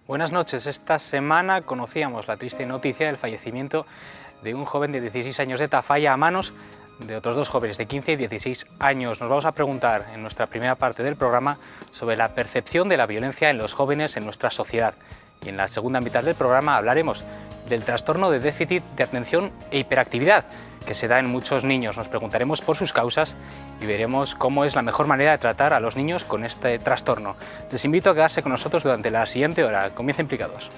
Buenas noches. Esta semana conocíamos la triste noticia del fallecimiento de un joven de 16 años de Tafalla a manos de otros dos jóvenes de 15 y 16 años. Nos vamos a preguntar en nuestra primera parte del programa sobre la percepción de la violencia en los jóvenes en nuestra sociedad. Y en la segunda mitad del programa hablaremos del trastorno de déficit de atención e hiperactividad que se da en muchos niños. Nos preguntaremos por sus causas y veremos cómo es la mejor manera de tratar a los niños con este trastorno. Les invito a quedarse con nosotros durante la siguiente hora. Comienza Implicados.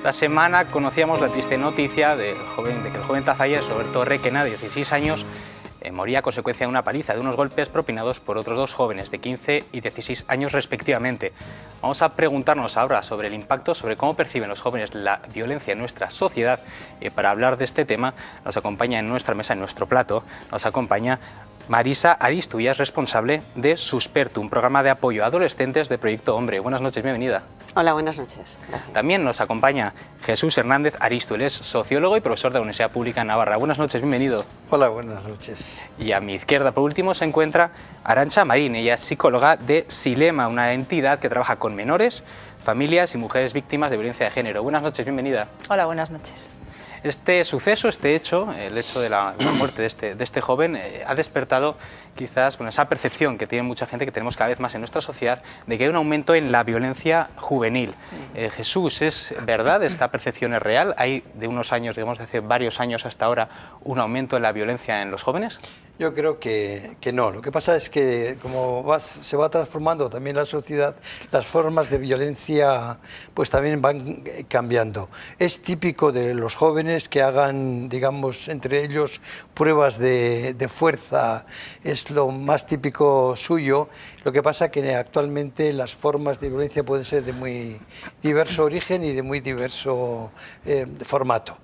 Esta semana conocíamos la triste noticia de que el joven tafallés Roberto Requena, de 16 años, moría a consecuencia de una paliza, de unos golpes propinados por otros dos jóvenes de 15 y 16 años respectivamente. Vamos a preguntarnos ahora sobre el impacto, sobre cómo perciben los jóvenes la violencia en nuestra sociedad. Para hablar de este tema nos acompaña en nuestra mesa, en nuestro plato, nos acompaña Marisa Aristu, ella es responsable de Suspertu, un programa de apoyo a adolescentes de Proyecto Hombre. Buenas noches, bienvenida. Hola, buenas noches. Gracias. También nos acompaña Jesús Hernández Aristu, él es sociólogo y profesor de la Universidad Pública de Navarra. Buenas noches, bienvenido. Hola, buenas noches. Y a mi izquierda, por último, se encuentra Arantxa Marín, ella es psicóloga de Silema, una entidad que trabaja con menores, familias y mujeres víctimas de violencia de género. Buenas noches, bienvenida. Hola, buenas noches. Este suceso, este hecho, el hecho de la muerte de este joven, ha despertado quizás esa percepción que tiene mucha gente, que tenemos cada vez más en nuestra sociedad, de que hay un aumento en la violencia juvenil. Jesús, ¿es verdad? ¿Esta percepción es real? ¿Hay de unos años, digamos, de hace varios años hasta ahora, un aumento en la violencia en los jóvenes? Yo creo que no. Lo que pasa es que como se va transformando también la sociedad, las formas de violencia pues también van cambiando. Es típico de los jóvenes que hagan, digamos, entre ellos pruebas de fuerza, es lo más típico suyo. Lo que pasa es que actualmente las formas de violencia pueden ser de muy diverso origen y de muy diverso formato.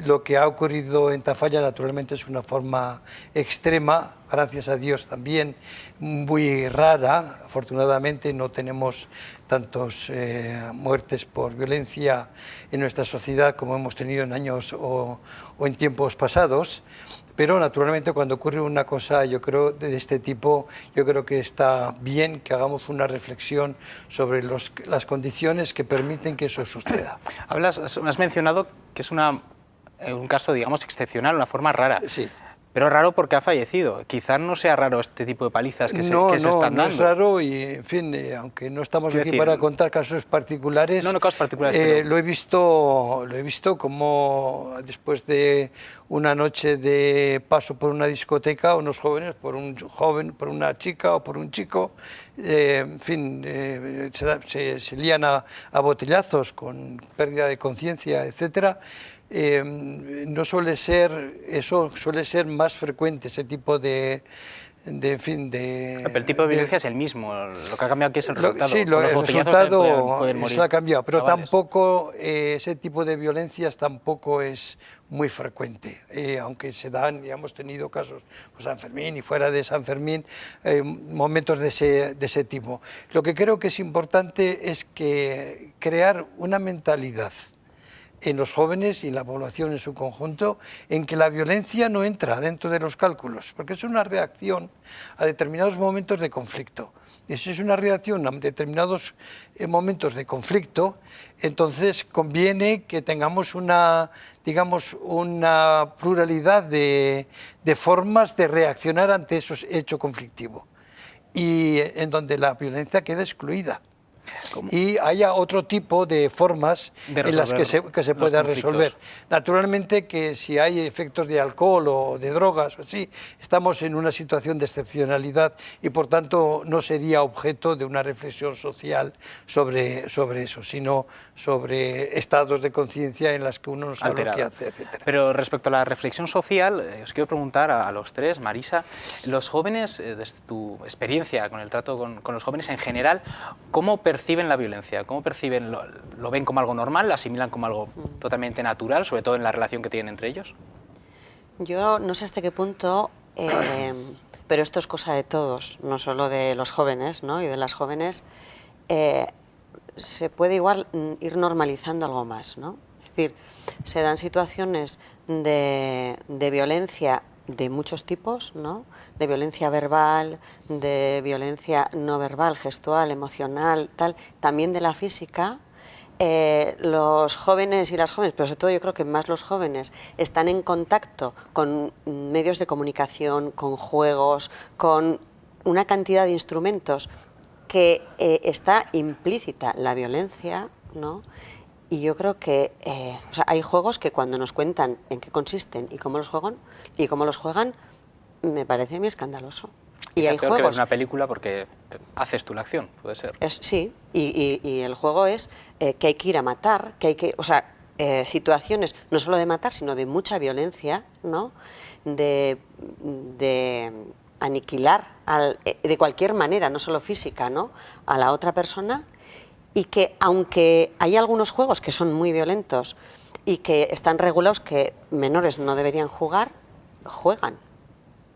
Lo que ha ocurrido en Tafalla naturalmente es una forma extrema, gracias a Dios también muy rara. Afortunadamente no tenemos tantas muertes por violencia en nuestra sociedad como hemos tenido en años o en tiempos pasados. Pero naturalmente cuando ocurre una cosa, yo creo, de este tipo, yo creo que está bien que hagamos una reflexión sobre las condiciones que permiten que eso suceda. Has mencionado que es un caso, digamos, excepcional, una forma rara. Sí. Pero raro porque ha fallecido. Quizás no sea raro este tipo de palizas que se están dando. No es raro y, en fin, aunque no estamos aquí para contar casos particulares, casos particulares, lo he visto como después de una noche de paso por una discoteca, unos jóvenes, por por una chica o por un chico, en fin, se lían a botellazos con pérdida de conciencia, etcétera. No suele ser, eso suele ser más frecuente, ese tipo de Pero el tipo de violencia es el mismo, lo que ha cambiado aquí es el resultado. Sí, el resultado se ha cambiado, pero tampoco ese tipo de violencias tampoco es muy frecuente, aunque se dan, ya hemos tenido casos por San Fermín y fuera de San Fermín, momentos de ese tipo. Lo que creo que es importante es que crear una mentalidad en los jóvenes y en la población en su conjunto, en que la violencia no entra dentro de los cálculos, porque es una reacción a determinados momentos de conflicto. Y si es una reacción a determinados momentos de conflicto, entonces conviene que tengamos una pluralidad de formas de reaccionar ante ese hecho conflictivo, y en donde la violencia queda excluida. ¿Cómo? y haya otro tipo de formas De en las que se resolver pueda los conflictos. resolver. Naturalmente que si hay efectos de alcohol o de drogas o así, estamos en una situación de excepcionalidad y por tanto no sería objeto de una reflexión social sobre eso, sino sobre estados de conciencia en las que uno no sabe lo que hace, etc. Pero respecto a la reflexión social, os quiero preguntar a los tres, Marisa, los jóvenes, desde tu experiencia con el trato con los jóvenes en general, ¿cómo perciben la violencia? ¿Cómo perciben, lo ven como algo normal, lo asimilan como algo totalmente natural, sobre todo en la relación que tienen entre ellos? Yo no sé hasta qué punto, pero esto es cosa de todos, no solo de los jóvenes, ¿no? Y de las jóvenes, se puede igual ir normalizando algo más, ¿no? Es decir, se dan situaciones de violencia de muchos tipos, ¿no? De violencia verbal, de violencia no verbal, gestual, emocional, tal, también de la física. Los jóvenes y las jóvenes, pero sobre todo yo creo que más los jóvenes, están en contacto con medios de comunicación, con juegos, con una cantidad de instrumentos que está implícita la violencia, ¿no? Y yo creo que o sea, hay juegos que cuando nos cuentan en qué consisten y cómo los juegan, me parece muy escandaloso. Y hay peor que ver juegos. una película porque haces tú la acción, puede ser. Sí, y el juego es que hay que ir a matar, que hay que, o sea, situaciones no solo de matar, sino de mucha violencia, ¿no? De aniquilar de cualquier manera, no solo física, ¿no? A la otra persona, y que aunque hay algunos juegos que son muy violentos y que están regulados que menores no deberían jugar, juegan.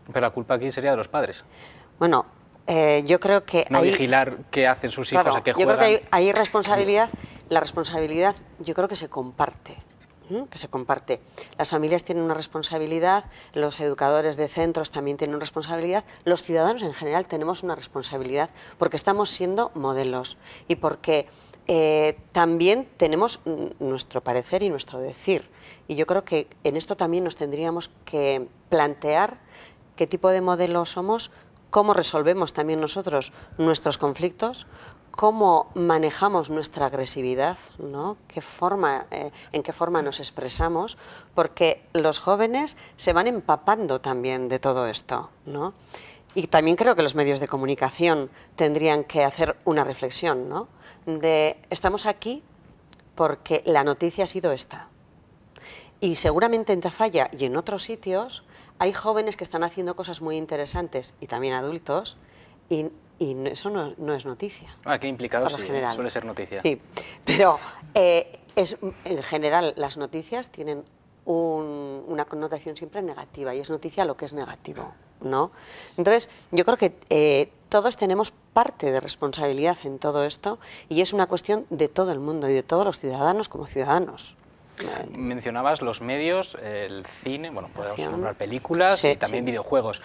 Pero la culpa aquí sería de los padres. Bueno, yo creo que No ahí, vigilar qué hacen sus hijos, claro, a qué yo juegan. creo que hay responsabilidad, la responsabilidad yo creo que se comparte. Que se comparte. Las familias tienen una responsabilidad, los educadores de centros también tienen una responsabilidad, los ciudadanos en general tenemos una responsabilidad porque estamos siendo modelos y porque también tenemos nuestro parecer y nuestro decir. Y yo creo que en esto también nos tendríamos que plantear qué tipo de modelo somos, cómo resolvemos también nosotros nuestros conflictos, cómo manejamos nuestra agresividad, ¿no? En qué forma nos expresamos, porque los jóvenes se van empapando también de todo esto, ¿no? Y también creo que los medios de comunicación tendrían que hacer una reflexión, ¿no? De estamos aquí porque la noticia ha sido esta. Y seguramente en Tafalla y en otros sitios hay jóvenes que están haciendo cosas muy interesantes y también adultos y eso no es noticia. Aquí implicado sí, general. suele ser noticia. Sí, pero en general las noticias tienen una connotación siempre negativa y es noticia lo que es negativo, ¿no? Entonces, yo creo que todos tenemos parte de responsabilidad en todo esto y es una cuestión de todo el mundo y de todos los ciudadanos como ciudadanos. Mencionabas los medios, el cine, bueno, podemos nombrar películas sí, y también sí. videojuegos.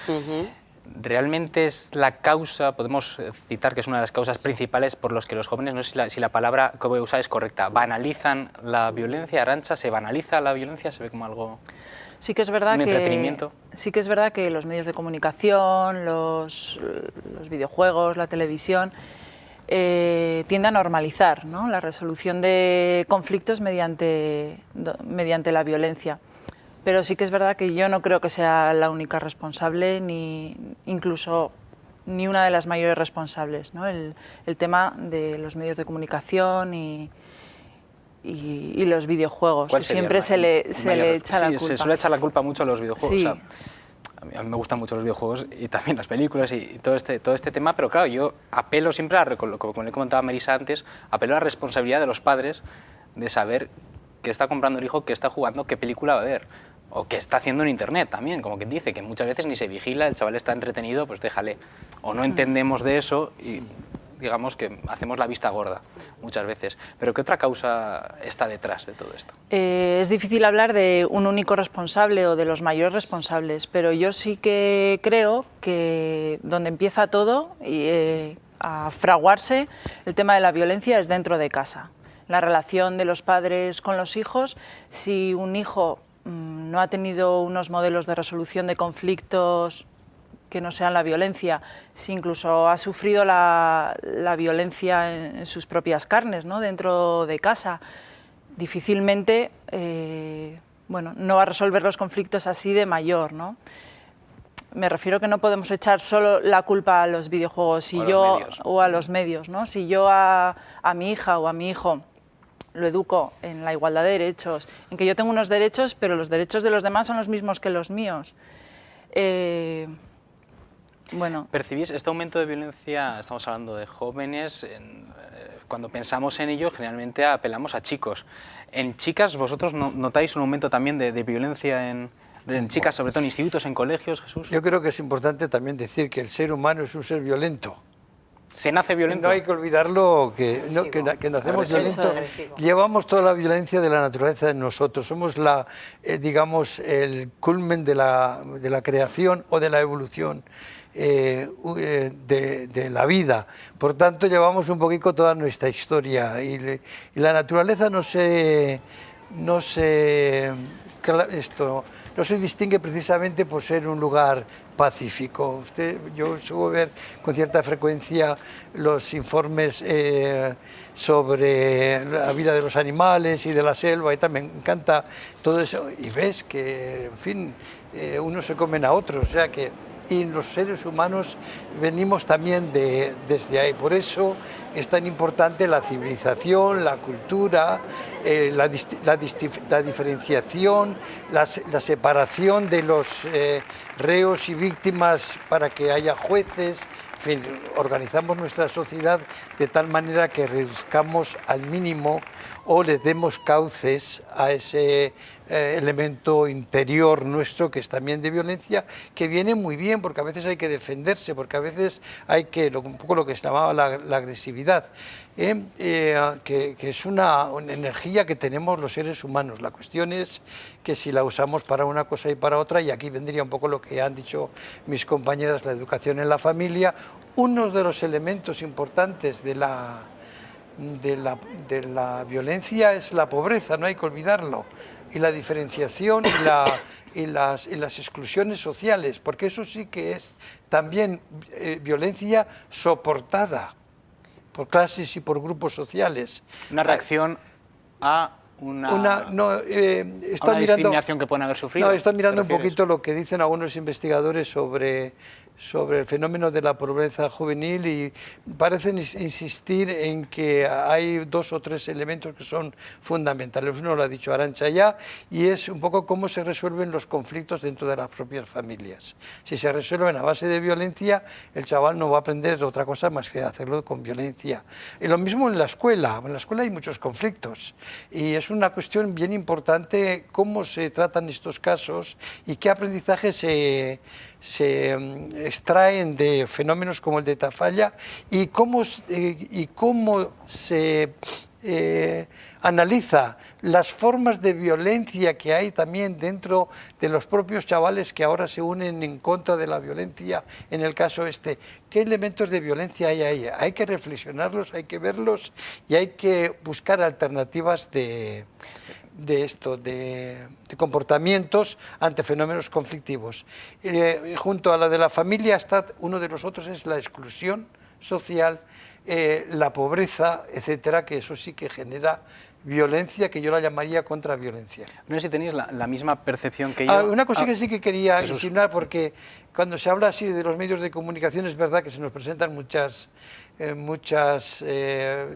¿Realmente es la causa, podemos citar que es una de las causas principales por los que los jóvenes, no sé si la palabra que voy a usar es correcta, banalizan la violencia? Arantxa, ¿se banaliza la violencia? ¿Se ve como algo, sí que es verdad un entretenimiento? Sí que es verdad que los medios de comunicación, los videojuegos, la televisión, tiende a normalizar, ¿no?, la resolución de conflictos mediante la violencia. Pero sí que es verdad que yo no creo que sea la única responsable, ni incluso ni una de las mayores responsables, ¿no? El tema de los medios de comunicación y los videojuegos, que siempre se le echa la culpa. Se suele echar la culpa mucho a los videojuegos. Sí. O sea, a mí me gustan mucho los videojuegos y también las películas y todo este tema, pero claro, yo apelo siempre, como le comentaba a Marisa antes, apelo a la responsabilidad de los padres de saber qué está comprando el hijo, qué está jugando, qué película va a ver, o qué está haciendo en internet también, como quien dice, que muchas veces ni se vigila, el chaval está entretenido, pues déjale. O no entendemos de eso y digamos que hacemos la vista gorda muchas veces. Pero ¿qué otra causa está detrás de todo esto? Es difícil hablar de un único responsable o de los mayores responsables, pero yo sí que creo que donde empieza todo a fraguarse el tema de la violencia es dentro de casa. La relación de los padres con los hijos, si un hijo no ha tenido unos modelos de resolución de conflictos que no sean la violencia. Si incluso ha sufrido la violencia en sus propias carnes, ¿no? Dentro de casa, difícilmente bueno, no va a resolver los conflictos así de mayor, ¿no? Me refiero que no podemos echar solo la culpa a los videojuegos o a los medios, ¿no? Si yo a mi hija o a mi hijo lo educo en la igualdad de derechos, en que yo tengo unos derechos, pero los derechos de los demás son los mismos que los míos. Bueno. ¿Percibís este aumento de violencia? Estamos hablando de jóvenes. Cuando pensamos en ello, generalmente apelamos a chicos. ¿En chicas vosotros notáis un aumento también de violencia en chicas, sobre todo en institutos, en colegios, Jesús? Yo creo que es importante también decir que el ser humano es un ser violento. ¿Se nace violento? No hay que olvidarlo, que nacemos violentos. Llevamos toda la violencia de la naturaleza en nosotros. Somos digamos, el culmen de la creación o de la evolución de la vida. Por tanto, llevamos un poquito toda nuestra historia. Y la naturaleza no se distingue precisamente por ser un lugar pacífico. Yo suelo ver con cierta frecuencia los informes sobre la vida de los animales y de la selva, y también me encanta todo eso, y ves que, en fin, unos se comen a otros, o sea que, y los seres humanos venimos también desde ahí. Por eso es tan importante la civilización, la cultura, la diferenciación, la separación de los reos y víctimas para que haya jueces. En fin, organizamos nuestra sociedad de tal manera que reduzcamos al mínimo o le demos cauces a ese elemento interior nuestro que es también de violencia, que viene muy bien porque a veces hay que defenderse, porque a veces hay que, un poco lo que se llamaba la agresividad, que es una energía que tenemos los seres humanos. La cuestión es que si la usamos para una cosa y para otra, y aquí vendría un poco lo que han dicho mis compañeras, la educación en la familia. Uno de los elementos importantes de la violencia es la pobreza, no hay que olvidarlo, y la diferenciación y las exclusiones sociales, porque eso sí que es también violencia soportada por clases y por grupos sociales. Una reacción a una discriminación que pueden haber sufrido. No, está mirando un poquito lo que dicen algunos investigadores sobre el fenómeno de la pobreza juvenil, y parecen insistir en que hay 2 o 3 elementos que son fundamentales. Uno lo ha dicho Arantxa ya, y es un poco cómo se resuelven los conflictos dentro de las propias familias. Si se resuelven a base de violencia, el chaval no va a aprender otra cosa más que hacerlo con violencia. Y lo mismo en la escuela. En la escuela hay muchos conflictos y es una cuestión bien importante cómo se tratan estos casos y qué aprendizaje se extraen de fenómenos como el de Tafalla, y cómo se analiza las formas de violencia que hay también dentro de los propios chavales que ahora se unen en contra de la violencia. En el caso este, ¿qué elementos de violencia hay ahí? Hay que reflexionarlos, hay que verlos y hay que buscar alternativas de comportamientos ante fenómenos conflictivos. Junto a la de la familia está uno de los otros, es la exclusión social, la pobreza, etcétera, que eso sí que genera violencia, que yo la llamaría contraviolencia. No sé si tenéis la misma percepción que yo. Una cosa que sí que quería insinuar, porque cuando se habla así de los medios de comunicación, es verdad que se nos presentan muchas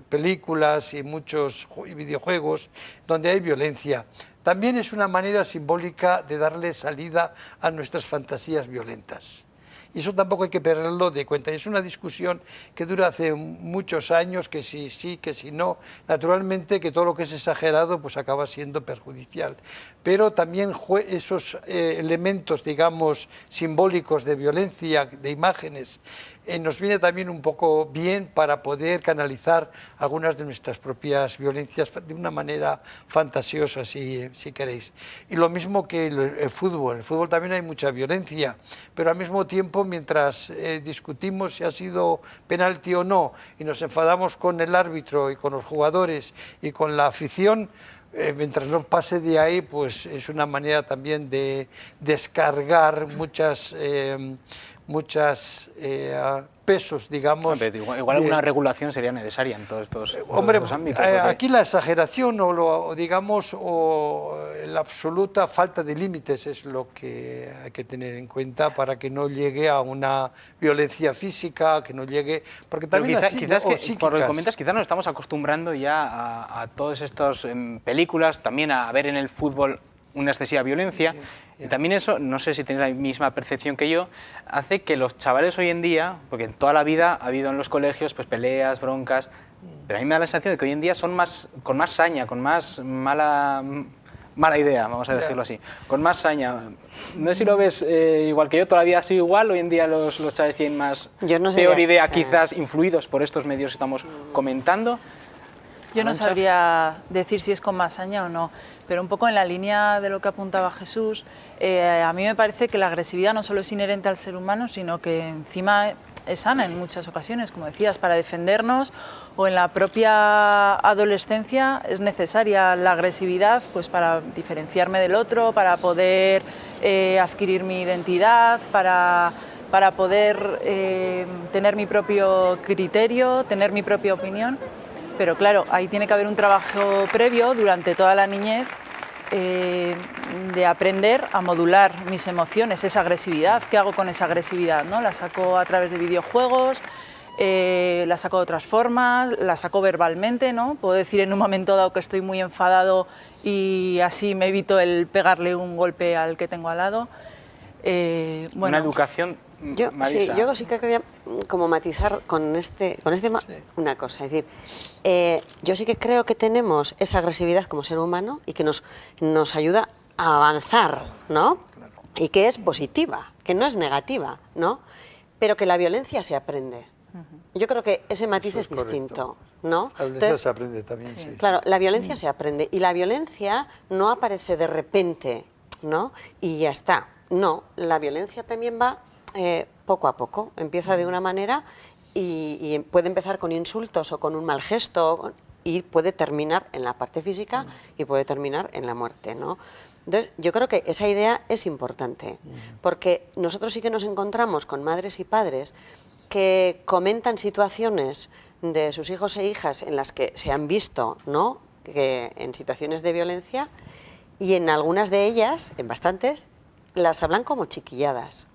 películas y muchos videojuegos donde hay violencia. También es una manera simbólica de darle salida a nuestras fantasías violentas. Y eso tampoco hay que perderlo de cuenta. Es una discusión que dura hace muchos años, que si sí, que si no. Naturalmente que todo lo que es exagerado pues acaba siendo perjudicial. Pero también esos elementos, digamos, simbólicos de violencia, de imágenes, nos viene también un poco bien para poder canalizar algunas de nuestras propias violencias de una manera fantasiosa, si queréis. Y lo mismo que el fútbol. En el fútbol también hay mucha violencia, pero al mismo tiempo, mientras discutimos si ha sido penalti o no, y nos enfadamos con el árbitro y con los jugadores y con la afición, mientras no pase de ahí, pues es una manera también de descargar muchas pesos, digamos. Igual alguna regulación sería necesaria en todos estos ámbitos. Aquí la exageración o la absoluta falta de límites es lo que hay que tener en cuenta para que no llegue a una violencia física, que no llegue... Porque también quizás por lo que comentas, quizás nos estamos acostumbrando ya a todas estas películas, también a ver en el fútbol una excesiva violencia. Y también eso, no sé si tenéis la misma percepción que yo, hace que los chavales hoy en día, porque en toda la vida ha habido en los colegios pues peleas, broncas, pero a mí me da la sensación de que hoy en día son con más saña, con más mala idea, vamos a decirlo así, con más saña. No sé si lo ves igual que yo, todavía ha sido igual, hoy en día los chavales tienen más peor idea, quizás influidos por estos medios que estamos comentando. Yo no sabría decir si es con más saña o no, pero un poco en la línea de lo que apuntaba Jesús, a mí me parece que la agresividad no solo es inherente al ser humano, sino que encima es sana en muchas ocasiones, como decías, para defendernos, o en la propia adolescencia es necesaria la agresividad pues para diferenciarme del otro, para poder adquirir mi identidad, para poder tener mi propio criterio, tener mi propia opinión. Pero claro, ahí tiene que haber un trabajo previo durante toda la niñez de aprender a modular mis emociones, esa agresividad. ¿Qué hago con esa agresividad? ¿No? La saco a través de videojuegos, la saco de otras formas, la saco verbalmente, ¿no? Puedo decir en un momento dado que estoy muy enfadado y así me evito el pegarle un golpe al que tengo al lado. Bueno. Una educación... Yo sí que quería como matizar con este tema una cosa, es decir, yo sí que creo que tenemos esa agresividad como ser humano y que nos ayuda a avanzar, ¿no? Y que es positiva, que no es negativa, ¿no? Pero que la violencia se aprende. Yo creo que ese matiz es distinto, ¿no? La violencia se aprende también, sí. Claro, la violencia se aprende y la violencia no aparece de repente, ¿no? Y ya está. No, la violencia también va poco a poco, empieza de una manera y puede empezar con insultos o con un mal gesto y puede terminar en la parte física y puede terminar en la muerte, ¿no? Entonces, yo creo que esa idea es importante, porque nosotros sí que nos encontramos con madres y padres que comentan situaciones de sus hijos e hijas en las que se han visto, ¿no?, que en situaciones de violencia, y en algunas de ellas, en bastantes, las hablan como chiquilladas.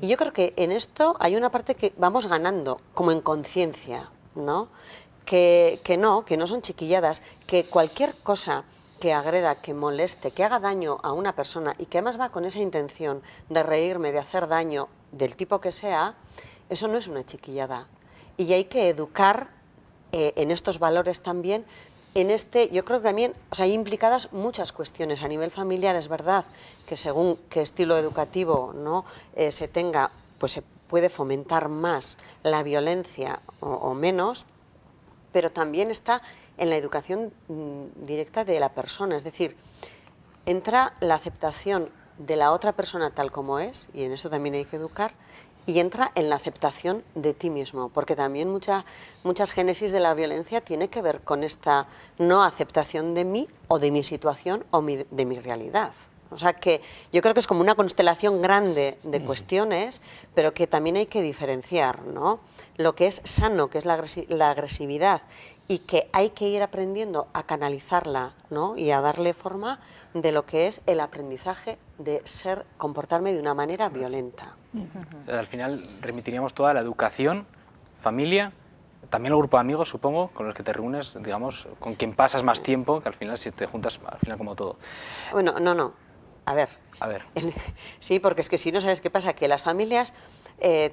Y yo creo que en esto hay una parte que vamos ganando, como en conciencia, ¿no? Que no son chiquilladas, que cualquier cosa que agreda, que moleste, que haga daño a una persona y que además va con esa intención de reírme, de hacer daño, del tipo que sea, eso no es una chiquillada. Y hay que educar en estos valores también. Yo creo que también, hay implicadas muchas cuestiones a nivel familiar, es verdad que según qué estilo educativo, ¿no?, se tenga, pues se puede fomentar más la violencia o menos, pero también está en la educación directa de la persona, es decir, entra la aceptación de la otra persona tal como es, y en eso también hay que educar, y entra en la aceptación de ti mismo, porque también muchas génesis de la violencia tiene que ver con esta no aceptación de mí o de mi situación o de mi realidad. O sea que yo creo que es como una constelación grande de cuestiones, pero que también hay que diferenciar, ¿no? Lo que es sano, que es la agresividad, y que hay que ir aprendiendo a canalizarla, ¿no?, y a darle forma de lo que es el aprendizaje de comportarme de una manera violenta. Al final remitiríamos toda la educación, familia, también el grupo de amigos, supongo, con los que te reúnes, digamos, con quien pasas más tiempo, que al final si te juntas, al final como todo. Bueno, no. A ver. Sí, porque es que si no, ¿sabes qué pasa? Que las familias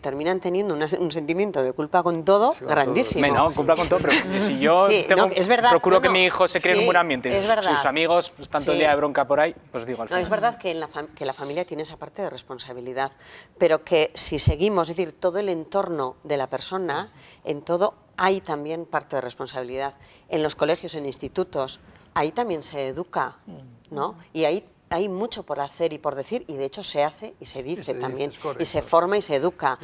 terminan teniendo un sentimiento de culpa con todo grandísimo. No, culpa con todo, pero si yo procuro que mi hijo se cree en un buen ambiente, sus amigos están todo el día de bronca por ahí, pues digo al final. No, es verdad que la familia tiene esa parte de responsabilidad, pero que si seguimos, es decir, todo el entorno de la persona, en todo hay también parte de responsabilidad. En los colegios, en institutos, ahí también se educa, ¿no? Y ahí hay mucho por hacer y por decir, y de hecho se hace y se dice también, y se forma y se educa.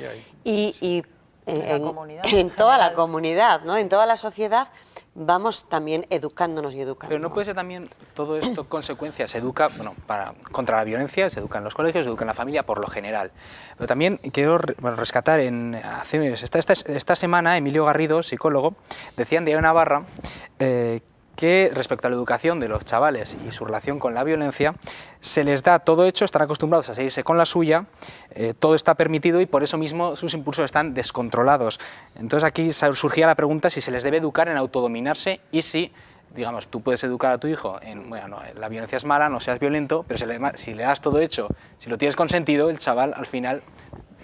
Y en toda la comunidad, ¿no?, en toda la sociedad, vamos también educándonos y educando. Pero no puede ser también todo esto consecuencias. Se educa, bueno, contra la violencia, se educa en los colegios, se educa en la familia por lo general. Pero también quiero rescatar esta semana Emilio Garrido, psicólogo, decía en Diario Navarra que respecto a la educación de los chavales y su relación con la violencia, se les da todo hecho, están acostumbrados a seguirse con la suya, todo está permitido y por eso mismo sus impulsos están descontrolados. Entonces aquí surgía la pregunta si se les debe educar en autodominarse y si, digamos, tú puedes educar a tu hijo en, bueno, la violencia es mala, no seas violento, pero si le das todo hecho, si lo tienes consentido, el chaval al final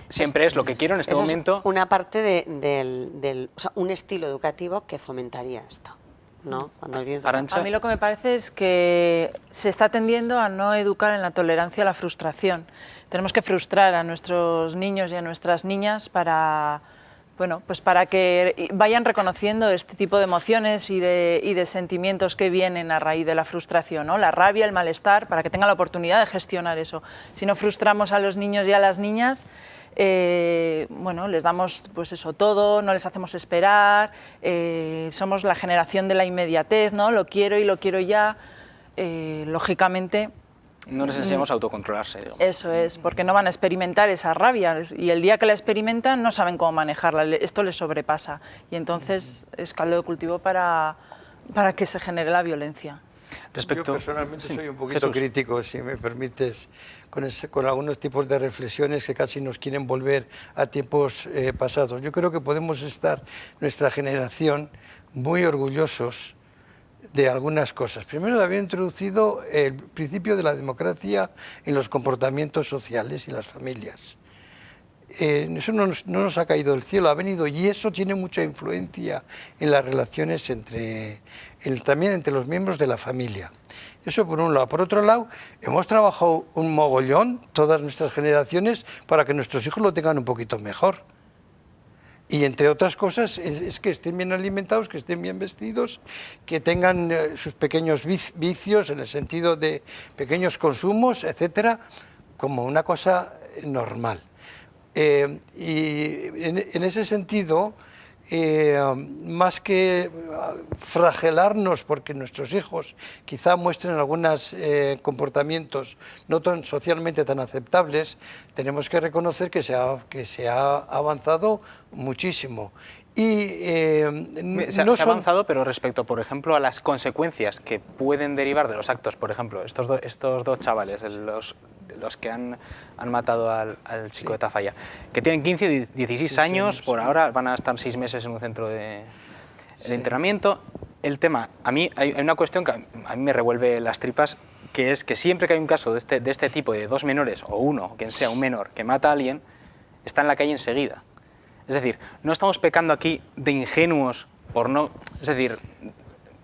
siempre es lo que quiero en este momento. Es una parte o sea, un estilo educativo que fomentaría esto. ¿No? A mí lo que me parece es que se está tendiendo a no educar en la tolerancia a la frustración. Tenemos que frustrar a nuestros niños y a nuestras niñas para, bueno, pues para que vayan reconociendo este tipo de emociones y de sentimientos que vienen a raíz de la frustración, ¿no? La rabia, el malestar, para que tengan la oportunidad de gestionar eso. Si no frustramos a los niños y a las niñas, bueno, les damos pues eso todo, no les hacemos esperar, somos la generación de la inmediatez, ¿no? Lo quiero y lo quiero ya, lógicamente. No les enseñamos a autocontrolarse, digamos. Eso es, porque no van a experimentar esa rabia y el día que la experimentan no saben cómo manejarla, esto les sobrepasa y entonces es caldo de cultivo para que se genere la violencia. Yo personalmente soy un poquito crítico, si me permites, con algunos tipos de reflexiones que casi nos quieren volver a tiempos pasados. Yo creo que podemos estar, nuestra generación, muy orgullosos de algunas cosas. Primero, de haber introducido el principio de la democracia en los comportamientos sociales y las familias. Eso no nos ha caído del cielo, ha venido, y eso tiene mucha influencia en las relaciones también entre los miembros de la familia. Eso por un lado. Por otro lado, hemos trabajado un mogollón, todas nuestras generaciones, para que nuestros hijos lo tengan un poquito mejor. Y entre otras cosas es que estén bien alimentados, que estén bien vestidos, que tengan sus pequeños vicios en el sentido de pequeños consumos, etcétera, como una cosa normal. Y en ese sentido, más que flagelarnos porque nuestros hijos quizá muestren algunos comportamientos no tan socialmente tan aceptables, tenemos que reconocer que se ha avanzado muchísimo. Se ha avanzado, pero respecto, por ejemplo, a las consecuencias que pueden derivar de los actos, por ejemplo, estos dos chavales, los que han matado al chico de Tafalla, que tienen 15 y 16 años, por ahora van a estar 6 meses en un centro de internamiento. El tema, a mí hay una cuestión que a mí me revuelve las tripas, que es que siempre que hay un caso de este tipo de dos menores, o uno, quien sea, un menor, que mata a alguien, está en la calle enseguida. Es decir, no estamos pecando aquí de ingenuos es decir,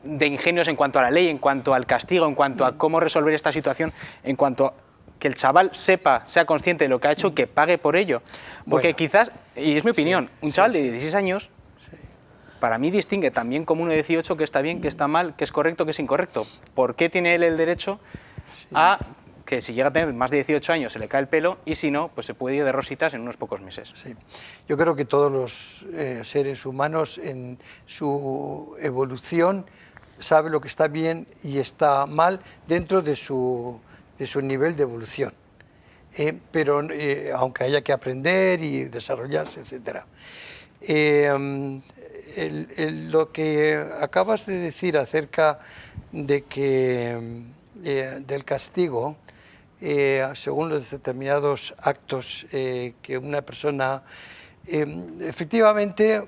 de ingenuos en cuanto a la ley, en cuanto al castigo, en cuanto a cómo resolver esta situación, en cuanto a que el chaval sea consciente de lo que ha hecho, que pague por ello. Porque quizás, y es mi opinión, un chaval de 16 años, para mí distingue también como uno de 18 que está bien, que está mal, que es correcto, que es incorrecto. ¿Por qué tiene él el derecho a que si llega a tener más de 18 años se le cae el pelo y si no, pues se puede ir de rositas en unos pocos meses? Sí. Yo creo que todos los seres humanos en su evolución saben lo que está bien y está mal dentro de su nivel de evolución. Pero aunque haya que aprender y desarrollarse, etc. Lo que acabas de decir acerca de del castigo, según los determinados actos que una persona... efectivamente,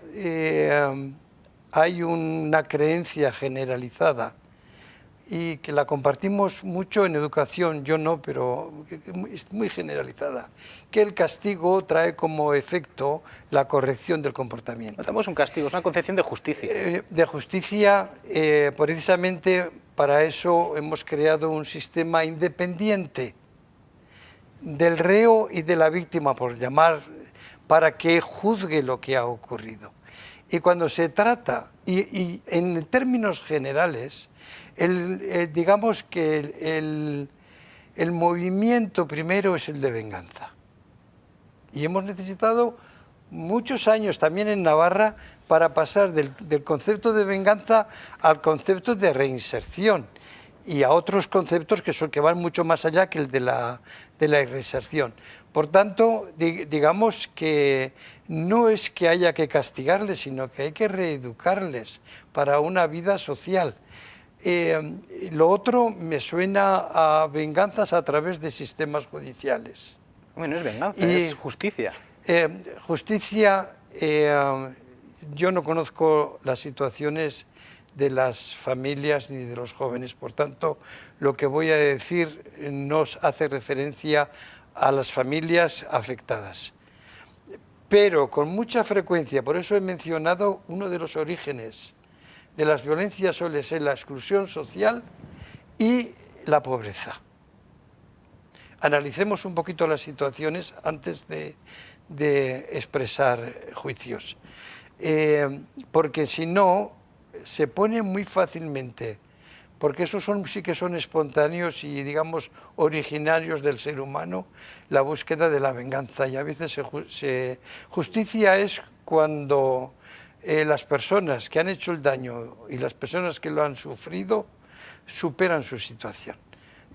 hay una creencia generalizada y que la compartimos mucho en educación, yo no, pero es muy generalizada, que el castigo trae como efecto la corrección del comportamiento. No tenemos un castigo, es una concepción de justicia. De justicia, precisamente para eso hemos creado un sistema independiente del reo y de la víctima, por llamar, para que juzgue lo que ha ocurrido. Y cuando se trata, y en términos generales, digamos que el movimiento primero es el de venganza. Y hemos necesitado muchos años también en Navarra para pasar del concepto de venganza al concepto de reinserción y a otros conceptos que van mucho más allá que el de la reinserción. Por tanto, digamos que no es que haya que castigarles, sino que hay que reeducarles para una vida social. Lo otro me suena a venganzas a través de sistemas judiciales. Bueno, no es venganza, es justicia. Justicia, yo no conozco las situaciones de las familias ni de los jóvenes, por tanto, lo que voy a decir nos hace referencia a las familias afectadas. Pero con mucha frecuencia, por eso he mencionado uno de los orígenes de las violencias suele ser la exclusión social y la pobreza. Analicemos un poquito las situaciones antes de expresar juicios, porque si no, se pone muy fácilmente, porque esos sí que son espontáneos y, digamos, originarios del ser humano, la búsqueda de la venganza. Y a veces justicia es cuando las personas que han hecho el daño y las personas que lo han sufrido superan su situación.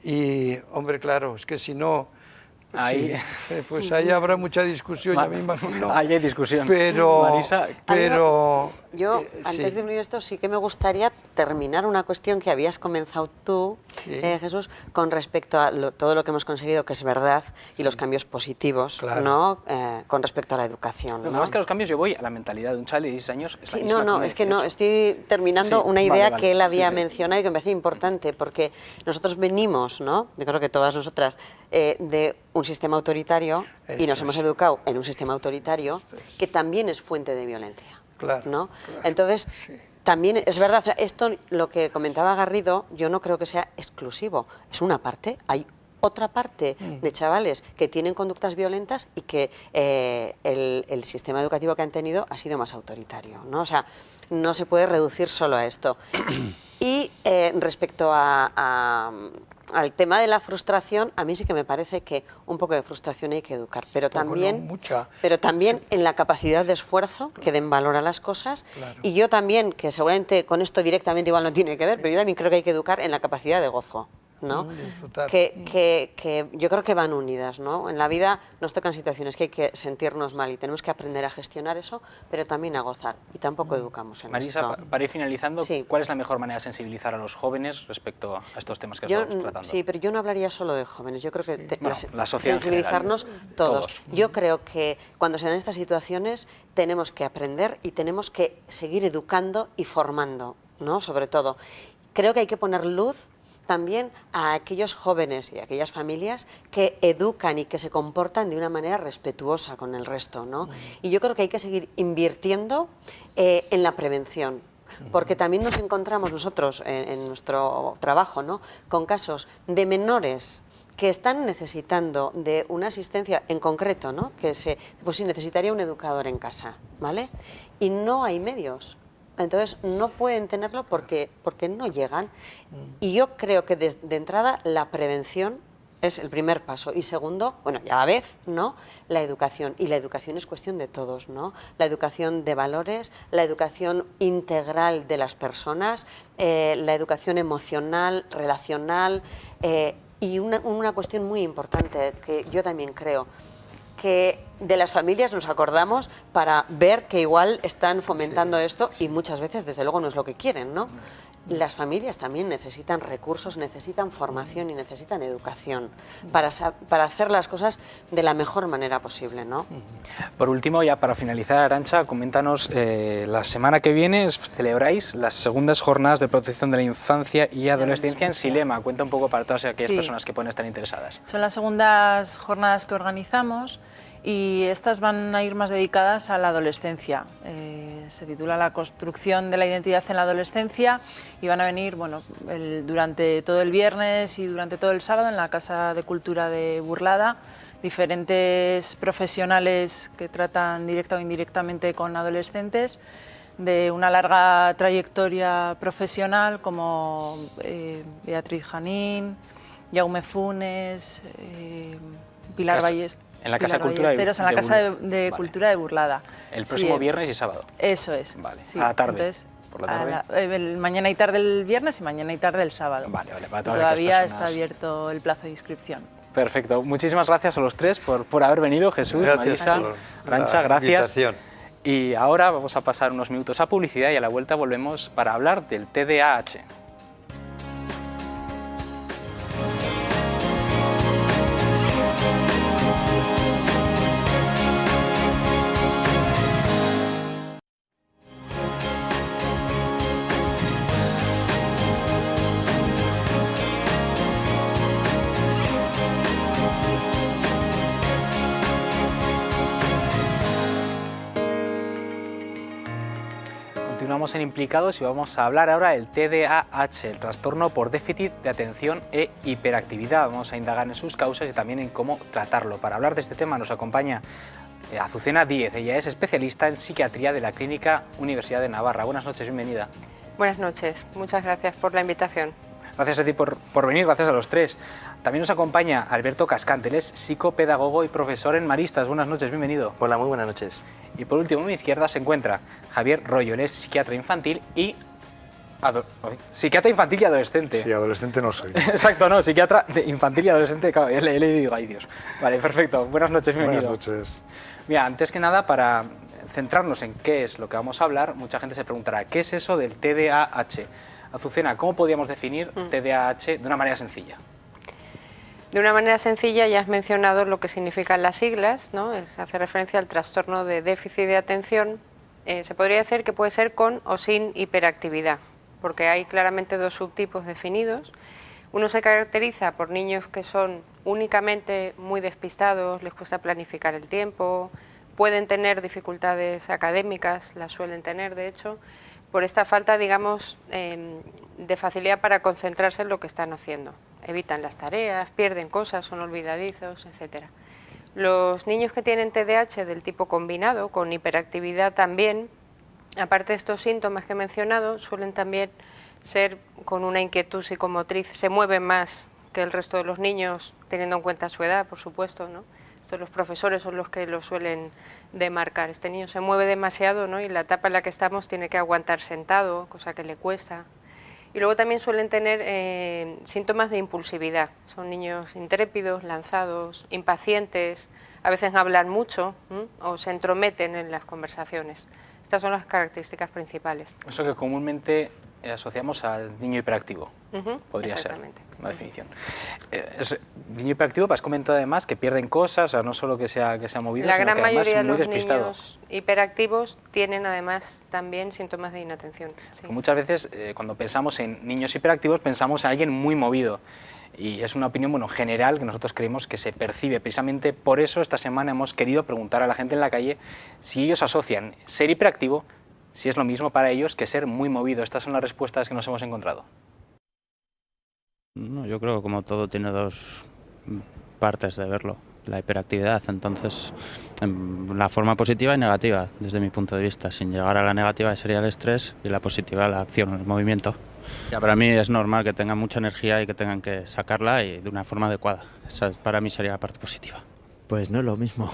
Y, hombre, claro, es que si no, ahí, sí, pues ahí habrá mucha discusión, ya me imagino. Ahí hay discusión. Pero yo, antes de unir esto, sí que me gustaría terminar una cuestión que habías comenzado tú, sí. Jesús, con respecto a todo lo que hemos conseguido, que es verdad, y los cambios positivos, claro. ¿no? Con respecto a la educación. Lo que ¿no? más que los cambios, yo voy a la mentalidad de un chaval de 16 años. Es la Sí, misma no, que es que de no, 18. estoy terminando Sí, una idea vale. que él había Sí. mencionado y que me parece importante, porque nosotros venimos, ¿no? Yo creo que todas nosotras, de un sistema autoritario y nos hemos educado en un sistema autoritario que también es fuente de violencia. Claro, ¿no? claro, Entonces, sí. también es verdad, o sea, esto, lo que comentaba Garrido, yo no creo que sea exclusivo, es una parte, hay otra parte de chavales que tienen conductas violentas y que el sistema educativo que han tenido ha sido más autoritario, ¿no? O sea, no se puede reducir solo a esto. Y respecto al tema de la frustración, a mí sí que me parece que un poco de frustración hay que educar, pero también, mucha. pero también en la capacidad de esfuerzo, que den valor a las cosas. Claro. Y yo también, que seguramente con esto directamente igual no tiene que ver, pero yo también creo que hay que educar en la capacidad de gozo, ¿no? Disfrutar. Que yo creo que van unidas, ¿no? En la vida nos tocan situaciones que hay que sentirnos mal y tenemos que aprender a gestionar eso, pero también a gozar. Y tampoco educamos en Marisa, esto. para ir finalizando, Sí. ¿cuál es la mejor manera de sensibilizar a los jóvenes respecto a estos temas que estamos tratando? Sí, pero yo no hablaría solo de jóvenes. Yo creo que Bueno, la sociedad en sensibilizarnos general, todos. todos. Yo creo que cuando se dan estas situaciones tenemos que aprender y tenemos que seguir educando y formando, ¿no? Sobre todo. Creo que hay que poner luz también a aquellos jóvenes y a aquellas familias que educan y que se comportan de una manera respetuosa con el resto, ¿no? Y yo creo que hay que seguir invirtiendo en la prevención, porque también nos encontramos nosotros en nuestro trabajo, ¿no? Con casos de menores que están necesitando de una asistencia en concreto, ¿no? Que pues sí, necesitaría un educador en casa, ¿vale? Y no hay medios. Entonces no pueden tenerlo porque no llegan. Y yo creo que de entrada la prevención es el primer paso. Y segundo, bueno, y a la vez, ¿no? La educación. Y la educación es cuestión de todos, ¿no? La educación de valores, la educación integral de las personas, la educación emocional, relacional, y una cuestión muy importante que yo también creo, que de las familias nos acordamos para ver que igual están fomentando esto y muchas veces, desde luego, no es lo que quieren, ¿no? Las familias también necesitan recursos, necesitan formación y necesitan educación para hacer las cosas de la mejor manera posible, ¿no? Por último, ya para finalizar, Arantxa, coméntanos, la semana que viene celebráis las segundas jornadas de protección de la infancia y adolescencia en Silema. Cuenta un poco para todas aquellas personas que pueden estar interesadas. Son las segundas jornadas que organizamos y estas van a ir más dedicadas a la adolescencia. Se titula La construcción de la identidad en la adolescencia y van a venir durante todo el viernes y durante todo el sábado en la Casa de Cultura de Burlada diferentes profesionales que tratan directa o indirectamente con adolescentes de una larga trayectoria profesional como Beatriz Janín, Jaume Funes, Pilar Ballester. En la Casa Pilar Cultura de Ballesteros, en la Casa de Vale. Cultura de Burlada. El próximo Sí, viernes y sábado. Eso es. Vale. Sí, A la tarde. entonces, Por la tarde. mañana y tarde el viernes y mañana y tarde el sábado. Vale, vale. Para Y todas aquellas todavía personas. está abierto el plazo de inscripción. Perfecto. Muchísimas gracias a los tres por haber venido. Jesús, Gracias Marisa, por Arantxa, la gracias. invitación. Y ahora vamos a pasar unos minutos a publicidad y a la vuelta volvemos para hablar del TDAH. Continuamos en Implicados y vamos a hablar ahora del TDAH, el trastorno por déficit de atención e hiperactividad. Vamos a indagar en sus causas y también en cómo tratarlo. Para hablar de este tema nos acompaña Azucena Díez. Ella es especialista en psiquiatría de la Clínica Universidad de Navarra. Buenas noches, bienvenida. Buenas noches, muchas gracias por la invitación. Gracias a ti por venir, gracias a los tres. También nos acompaña Alberto Cascante, él es psicopedagogo y profesor en Maristas. Buenas noches, bienvenido. Hola, muy buenas noches. Y por último, a mi izquierda se encuentra Javier Rollo, él es psiquiatra infantil y... psiquiatra infantil y adolescente. Sí, adolescente no soy. Exacto, no, psiquiatra infantil y adolescente, claro, le digo, ay Dios. Vale, perfecto, buenas noches, bienvenido. Buenas noches. Mira, antes que nada, para centrarnos en qué es lo que vamos a hablar, mucha gente se preguntará, ¿qué es eso del TDAH? Azucena, ¿cómo podríamos definir TDAH de una manera sencilla? De una manera sencilla ya has mencionado lo que significan las siglas, ¿no? Hace referencia al trastorno de déficit de atención. Se podría decir que puede ser con o sin hiperactividad, porque hay claramente dos subtipos definidos. Uno se caracteriza por niños que son únicamente muy despistados, les cuesta planificar el tiempo, pueden tener dificultades académicas, las suelen tener de hecho, por esta falta, digamos, de facilidad para concentrarse en lo que están haciendo. Evitan las tareas, pierden cosas, son olvidadizos, etc. Los niños que tienen TDAH del tipo combinado, con hiperactividad también, aparte de estos síntomas que he mencionado, suelen también ser con una inquietud psicomotriz, se mueven más que el resto de los niños, teniendo en cuenta su edad, por supuesto, ¿no? Esto los profesores son los que lo suelen demarcar. Este niño se mueve demasiado, ¿no? Y la etapa en la que estamos tiene que aguantar sentado, cosa que le cuesta. Y luego también suelen tener síntomas de impulsividad. Son niños intrépidos, lanzados, impacientes, a veces hablan mucho o se entrometen en las conversaciones. Estas son las características principales. Eso que comúnmente asociamos al niño hiperactivo, podría ser una definición. Niño hiperactivo, has comentado además que pierden cosas, o sea, no solo que sea movido, la sino gran que además mayoría es de muy los despistado. niños hiperactivos tienen además también síntomas de inatención. Sí. Muchas veces cuando pensamos en niños hiperactivos pensamos en alguien muy movido. Y es una opinión general que nosotros creemos que se percibe. Precisamente por eso esta semana hemos querido preguntar a la gente en la calle si ellos asocian ser hiperactivo, si es lo mismo para ellos que ser muy movido. Estas son las respuestas que nos hemos encontrado. No, yo creo que como todo tiene dos partes de verlo, la hiperactividad, entonces la forma positiva y negativa desde mi punto de vista, sin llegar a la negativa sería el estrés y la positiva la acción, el movimiento. Ya, para mí es normal que tengan mucha energía y que tengan que sacarla y de una forma adecuada, esa para mí sería la parte positiva. Pues no es lo mismo,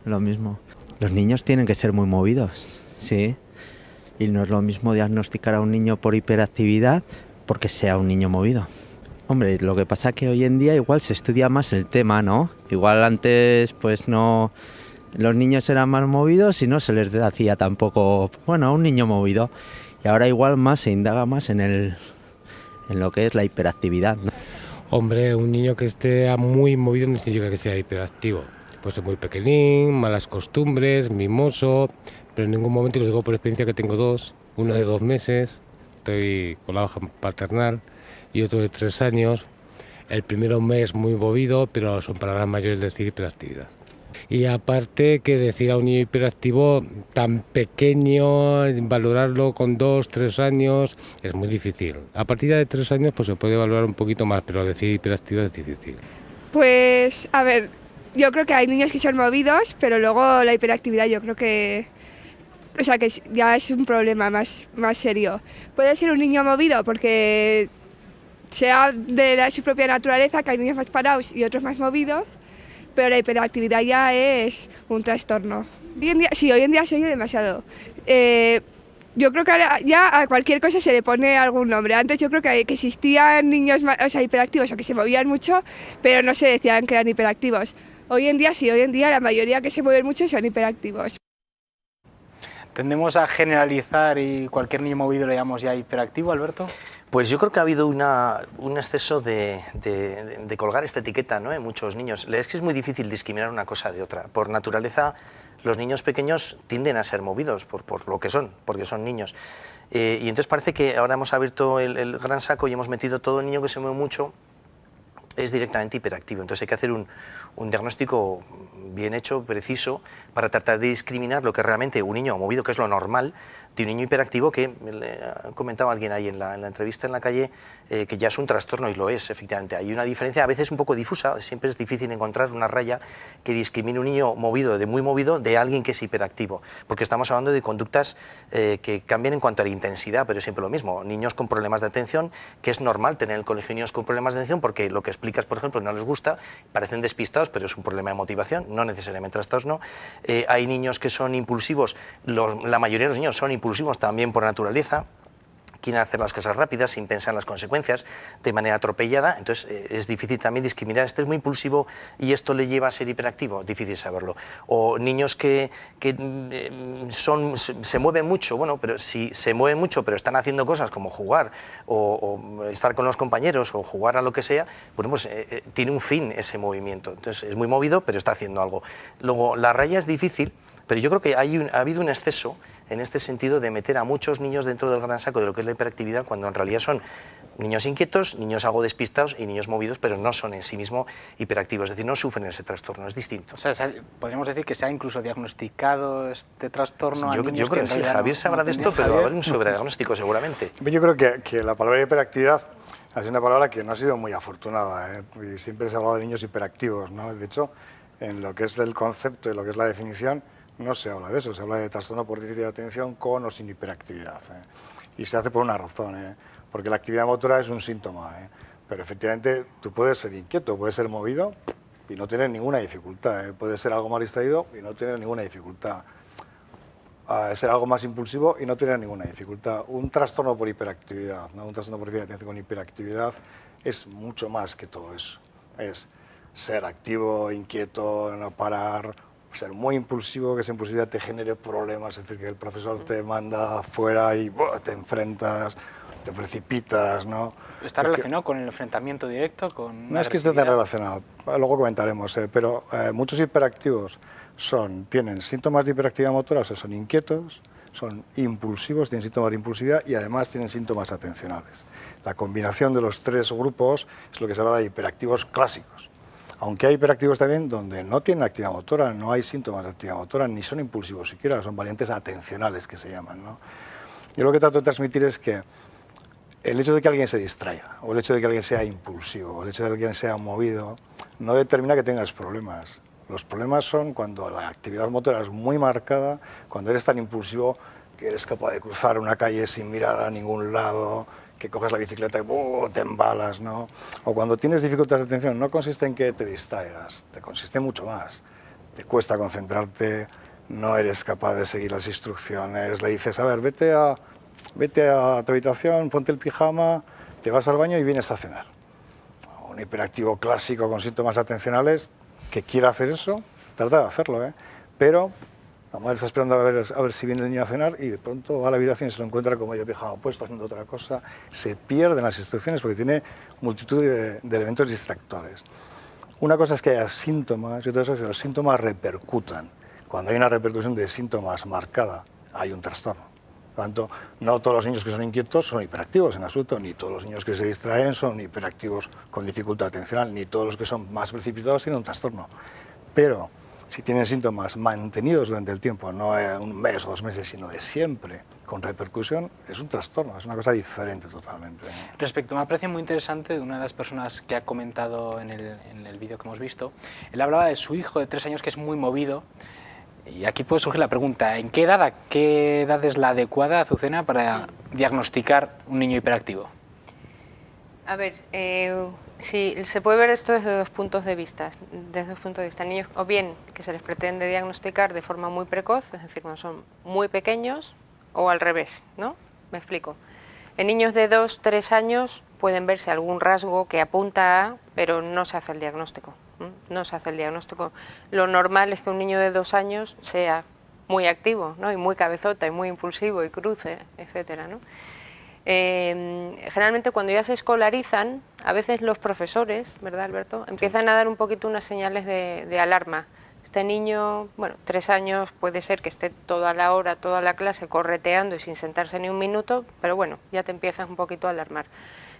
Los niños tienen que ser muy movidos, sí, y no es lo mismo diagnosticar a un niño por hiperactividad porque sea un niño movido. Hombre, lo que pasa es que hoy en día igual se estudia más el tema, ¿no? Igual antes pues no, los niños eran más movidos y no se les hacía tampoco, bueno, un niño movido. Y ahora igual más se indaga más en lo que es la hiperactividad, ¿no? Hombre, un niño que esté muy movido no significa que sea hiperactivo. Puede ser muy pequeñín, malas costumbres, mimoso, pero en ningún momento, y lo digo por experiencia que tengo dos, uno de 2 meses, estoy con la baja paternal, y otro de 3 años. El primero mes muy movido, pero son palabras mayores decir hiperactividad. Y aparte que decir a un niño hiperactivo tan pequeño, valorarlo con 2, 3 años, es muy difícil. A partir de 3 años pues se puede valorar un poquito más, pero decir hiperactividad es difícil. Pues, a ver, yo creo que hay niños que son movidos, pero luego la hiperactividad yo creo que... O sea, que ya es un problema más serio. Puede ser un niño movido porque sea de su propia naturaleza, que hay niños más parados y otros más movidos, pero la hiperactividad ya es un trastorno. Hoy en día se oye demasiado. Yo creo que ahora ya a cualquier cosa se le pone algún nombre. Antes yo creo que existían niños hiperactivos o que se movían mucho, pero no se decían que eran hiperactivos. Hoy en día sí, hoy en día la mayoría que se mueven mucho son hiperactivos. ¿Tendemos a generalizar y cualquier niño movido le llamamos ya hiperactivo, Alberto? Pues yo creo que ha habido un exceso de colgar esta etiqueta, ¿no?, en muchos niños. Es que es muy difícil discriminar una cosa de otra. Por naturaleza, los niños pequeños tienden a ser movidos por lo que son, porque son niños. Y entonces parece que ahora hemos abierto el gran saco y hemos metido todo el niño que se mueve mucho es directamente hiperactivo. Entonces hay que hacer un diagnóstico bien hecho, preciso, para tratar de discriminar lo que es realmente un niño movido, que es lo normal, de un niño hiperactivo que, comentaba alguien ahí en la entrevista en la calle, que ya es un trastorno, y lo es, efectivamente. Hay una diferencia a veces un poco difusa, siempre es difícil encontrar una raya que discrimine un niño movido, de muy movido, de alguien que es hiperactivo, porque estamos hablando de conductas que cambian en cuanto a la intensidad, pero es siempre lo mismo. Niños con problemas de atención, que es normal tener en el colegio niños con problemas de atención, porque lo que explicas, por ejemplo, no les gusta, parecen despistados, pero es un problema de motivación, no necesariamente trastorno. Hay niños que son impulsivos, la mayoría de los niños son impulsivos también por naturaleza, quieren hacer las cosas rápidas sin pensar en las consecuencias, de manera atropellada. Entonces es difícil también discriminar, este es muy impulsivo y esto le lleva a ser hiperactivo, difícil saberlo. O niños que se mueven mucho, bueno, pero si se mueven mucho pero están haciendo cosas como jugar o estar con los compañeros o jugar a lo que sea, bueno, pues tiene un fin ese movimiento. Entonces es muy movido pero está haciendo algo. Luego la raya es difícil, pero yo creo que ha habido un exceso en este sentido de meter a muchos niños dentro del gran saco de lo que es la hiperactividad, cuando en realidad son niños inquietos, niños algo despistados y niños movidos, pero no son en sí mismos hiperactivos, es decir, no sufren ese trastorno, es distinto. O sea, podríamos decir que se ha incluso diagnosticado este trastorno. Yo creo que sí, Javier sabrá de esto, pero va a haber un sobrediagnóstico seguramente. Yo creo que la palabra hiperactividad ha sido una palabra que no ha sido muy afortunada, y siempre se ha hablado de niños hiperactivos, ¿no? De hecho, en lo que es el concepto y lo que es la definición, no se habla de eso, se habla de trastorno por déficit de atención con o sin hiperactividad. Y se hace por una razón, porque la actividad motora es un síntoma, pero efectivamente tú puedes ser inquieto, puedes ser movido y no tener ninguna dificultad, puedes ser algo más distraído y no tener ninguna dificultad, ser algo más impulsivo y no tener ninguna dificultad. Un trastorno por hiperactividad, ¿no? Un trastorno por déficit de atención con hiperactividad es mucho más que todo eso, es ser activo, inquieto, no parar, ser muy impulsivo, que esa impulsividad te genere problemas, es decir, que el profesor te manda afuera y te enfrentas, te precipitas, ¿no? ¿Está relacionado con el enfrentamiento directo? No es que esté tan relacionado, luego comentaremos, pero muchos hiperactivos tienen síntomas de hiperactividad motora, o sea, son inquietos, son impulsivos, tienen síntomas de impulsividad y además tienen síntomas atencionales. La combinación de los tres grupos es lo que se habla de hiperactivos clásicos. Aunque hay hiperactivos también donde no tienen actividad motora, no hay síntomas de actividad motora, ni son impulsivos siquiera, son variantes atencionales que se llaman, ¿no? Yo lo que trato de transmitir es que el hecho de que alguien se distraiga, o el hecho de que alguien sea impulsivo, o el hecho de que alguien sea movido, no determina que tengas problemas. Los problemas son cuando la actividad motora es muy marcada, cuando eres tan impulsivo que eres capaz de cruzar una calle sin mirar a ningún lado, que coges la bicicleta y te embalas, ¿no? O cuando tienes dificultades de atención, no consiste en que te distraigas, te consiste mucho más. Te cuesta concentrarte, no eres capaz de seguir las instrucciones, le dices, a ver, vete a tu habitación, ponte el pijama, te vas al baño y vienes a cenar. Un hiperactivo clásico con síntomas atencionales que quiera hacer eso, trata de hacerlo, pero la madre está esperando a ver si viene el niño a cenar y de pronto va a la habitación y se lo encuentra como medio pijama puesto haciendo otra cosa, se pierden las instrucciones porque tiene multitud de elementos distractores. Una cosa es que haya síntomas y otra cosa es que los síntomas repercutan. Cuando hay una repercusión de síntomas marcada, hay un trastorno. Por lo tanto, no todos los niños que son inquietos son hiperactivos en absoluto, ni todos los niños que se distraen son hiperactivos con dificultad atencional, ni todos los que son más precipitados tienen un trastorno. Pero si tienen síntomas mantenidos durante el tiempo, no un mes o 2 meses, sino de siempre, con repercusión, es un trastorno, es una cosa diferente totalmente. Respecto, me parece muy interesante de una de las personas que ha comentado en el vídeo que hemos visto, él hablaba de su hijo de 3 años que es muy movido, y aquí puede surgir la pregunta, ¿en qué edad es la adecuada, Azucena, para diagnosticar un niño hiperactivo? A ver, Sí, se puede ver esto desde dos puntos de vista. Niños, o bien que se les pretende diagnosticar de forma muy precoz, es decir, cuando son muy pequeños, o al revés, ¿no? Me explico. En niños de 2, 3 años pueden verse algún rasgo que apunta a, pero no se hace el diagnóstico. No se hace el diagnóstico. Lo normal es que un niño de 2 años sea muy activo, ¿no? Y muy cabezota, y muy impulsivo, y cruce, etcétera, ¿no? Generalmente cuando ya se escolarizan, a veces los profesores, ¿verdad, Alberto?, empiezan a dar un poquito unas señales de alarma. Este niño, bueno, 3 años puede ser que esté toda la hora, toda la clase correteando y sin sentarse ni un minuto, pero bueno, ya te empiezas un poquito a alarmar.